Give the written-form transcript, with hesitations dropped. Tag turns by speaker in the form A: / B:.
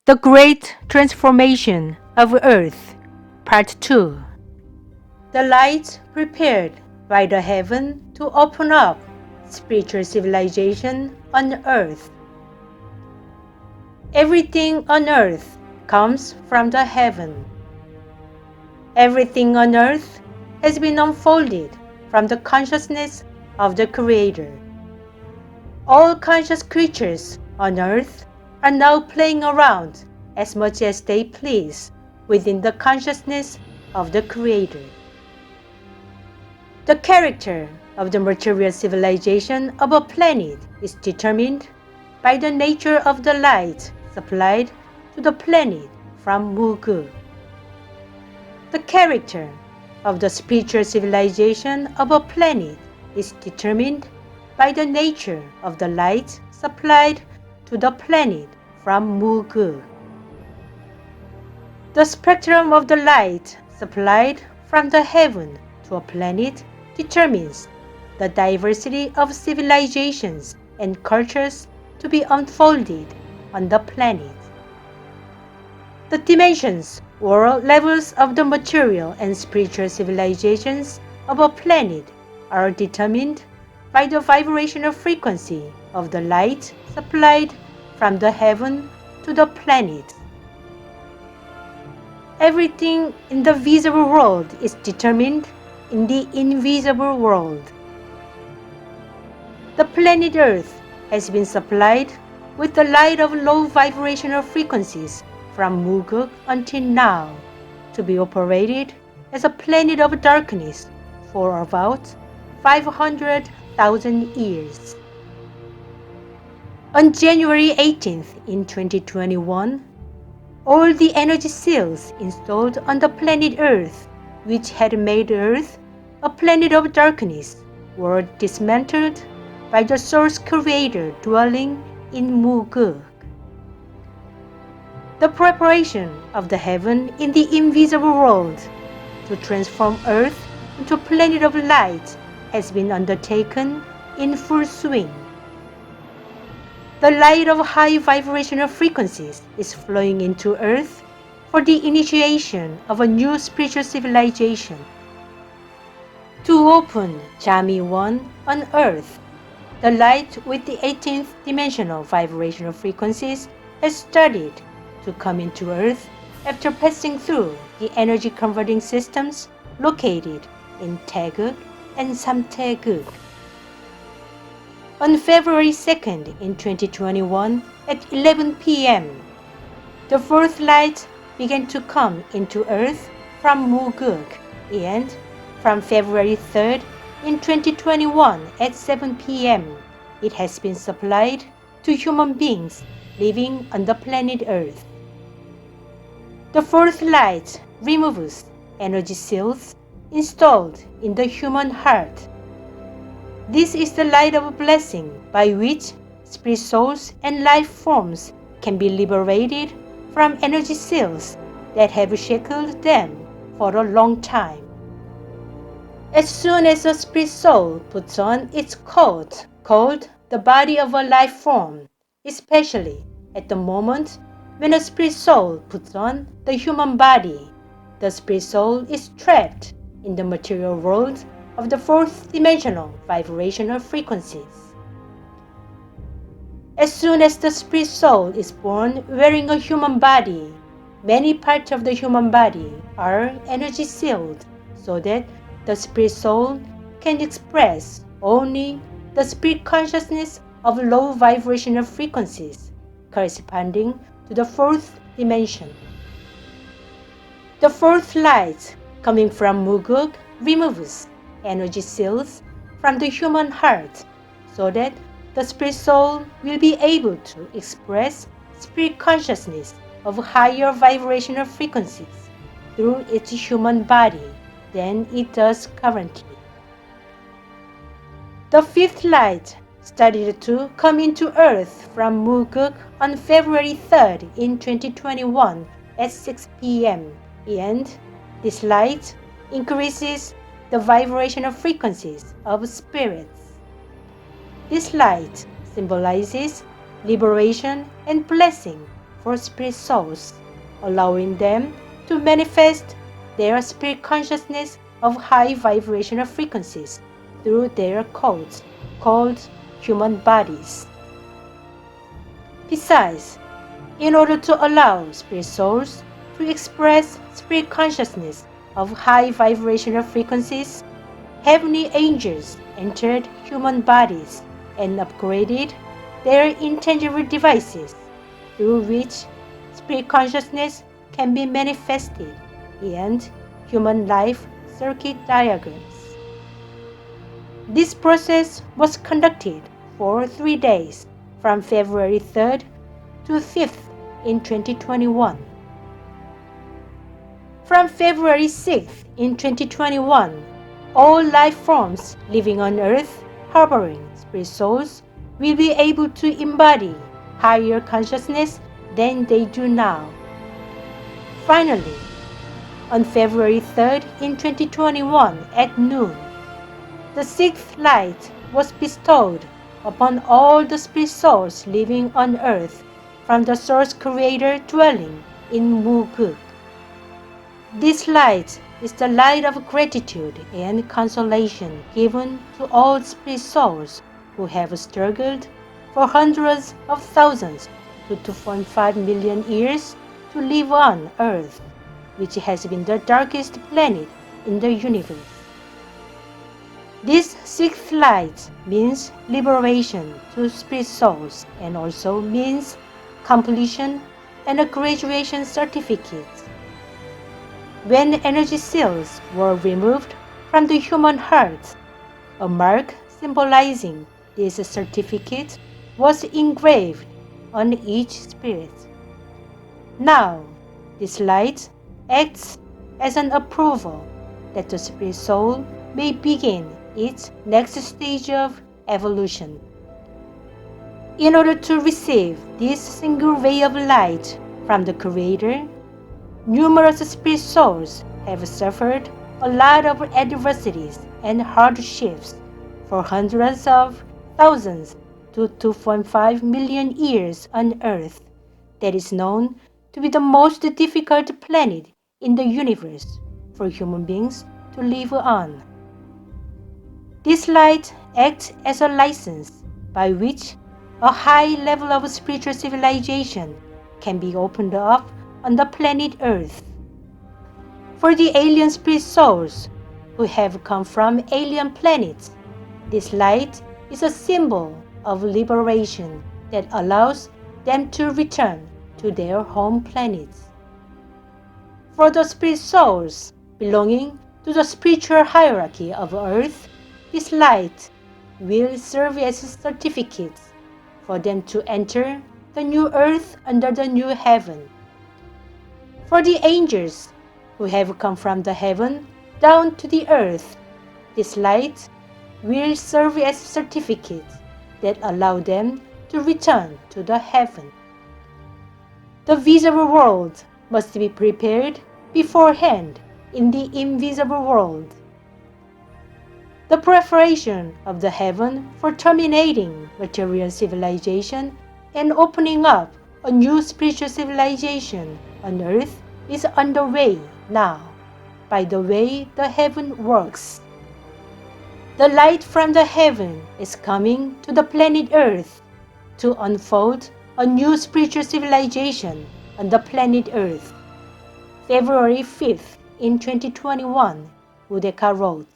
A: The Great Transformation of Earth, Part 2. The light prepared by the heaven to open up spiritual civilization on earth. Everything on earth comes from the heaven. Everything on earth has been unfolded from the consciousness of the Creator. All conscious creatures on earth are now playing around as much as they please within the consciousness of the Creator. The character of the material civilization of a planet is determined by the nature of the light supplied to the planet from Muguk. The character of the spiritual civilization of a planet is determined by the nature of the light supplied to the planet from Muguk. The spectrum of the light supplied from the heaven to a planet determines the diversity of civilizations and cultures to be unfolded on the planet. The dimensions or levels of the material and spiritual civilizations of a planet are determined by the vibrational frequency of the light supplied from the heaven to the planet. Everything in the visible world is determined in the invisible world. The planet Earth has been supplied with the light of low vibrational frequencies from Muguk until now, to be operated as a planet of darkness for about 500,000 years. On January 18th in 2021, all the energy cells installed on the planet Earth, which had made Earth a planet of darkness, were dismantled by the Source Creator dwelling in Muguk. The preparation of the heaven in the invisible world to transform Earth into a planet of light has been undertaken in full swing. The light of high vibrational frequencies is flowing into Earth for the initiation of a new spiritual civilization. To open Jami 1 on Earth, the light with the 18th dimensional vibrational frequencies has started to come into Earth after passing through the energy converting systems located in Taeguk and Samtaeguk. On February 2nd in 2021 at 11 p.m., the fourth light began to come into Earth from Muguk, and from February 3rd in 2021 at 7 p.m., it has been supplied to human beings living on the planet Earth. The fourth light removes energy cells installed in the human heart. This is the light of blessing by which spirit souls and life forms can be liberated from energy cells that have shackled them for a long time. As soon as a spirit soul puts on its coat called the body of a life form, especially at the moment when a spirit soul puts on the human body, the spirit soul is trapped in the material world of the fourth dimensional vibrational frequencies. As soon as the spirit soul is born wearing a human body, many parts of the human body are energy sealed so that the spirit soul can express only the spirit consciousness of low vibrational frequencies corresponding to the fourth dimension. The fourth light coming from Muguk removes energy cells from the human heart so that the spirit soul will be able to express spirit consciousness of higher vibrational frequencies through its human body than it does currently. The fifth light started to come into Earth from Muguk on February 3rd in 2021 at 6 p.m. and this light increases the vibrational frequencies of spirits. This light symbolizes liberation and blessing for spirit souls, allowing them to manifest their spirit consciousness of high vibrational frequencies through their codes called human bodies. Besides, in order to allow spirit souls to express spirit consciousness of high vibrational frequencies, heavenly angels entered human bodies and upgraded their intangible devices through which spirit consciousness can be manifested and human life circuit diagrams. This process was conducted for 3 days from February 3rd to 5th in 2021. From February 6th in 2021, all life forms living on Earth harboring spirit souls will be able to embody higher consciousness than they do now. Finally, on February 3rd in 2021 at noon, the sixth light was bestowed upon all the spirit souls living on Earth from the Source Creator dwelling in Muguk. This light is the light of gratitude and consolation given to all spirit souls who have struggled for hundreds of thousands to 2.5 million years to live on Earth, which has been the darkest planet in the universe. This sixth light means liberation to spirit souls and also means completion and a graduation certificate. When energy cells were removed from the human heart, a mark symbolizing this certificate was engraved on each spirit. Now, this light acts as an approval that the spirit soul may begin its next stage of evolution. In order to receive this single ray of light from the Creator, numerous spirit souls have suffered a lot of adversities and hardships for hundreds of thousands to 2.5 million years on Earth, that is known to be the most difficult planet in the universe for human beings to live on. This light acts as a license by which a high level of spiritual civilization can be opened up on the planet Earth. For the alien spirit souls who have come from alien planets, this light is a symbol of liberation that allows them to return to their home planets. For the spirit souls belonging to the spiritual hierarchy of Earth, this light will serve as certificates for them to enter the new Earth under the new heaven. For the angels who have come from the heaven down to the earth, this light will serve as certificates that allow them to return to the heaven. The visible world must be prepared beforehand in the invisible world. The preparation of the heaven for terminating material civilization and opening up a new spiritual civilization on earth is underway now by the way the heaven works. The light from the heaven is coming to the planet Earth to unfold a new spiritual civilization on the planet Earth. February 5th in 2021, Udeka wrote.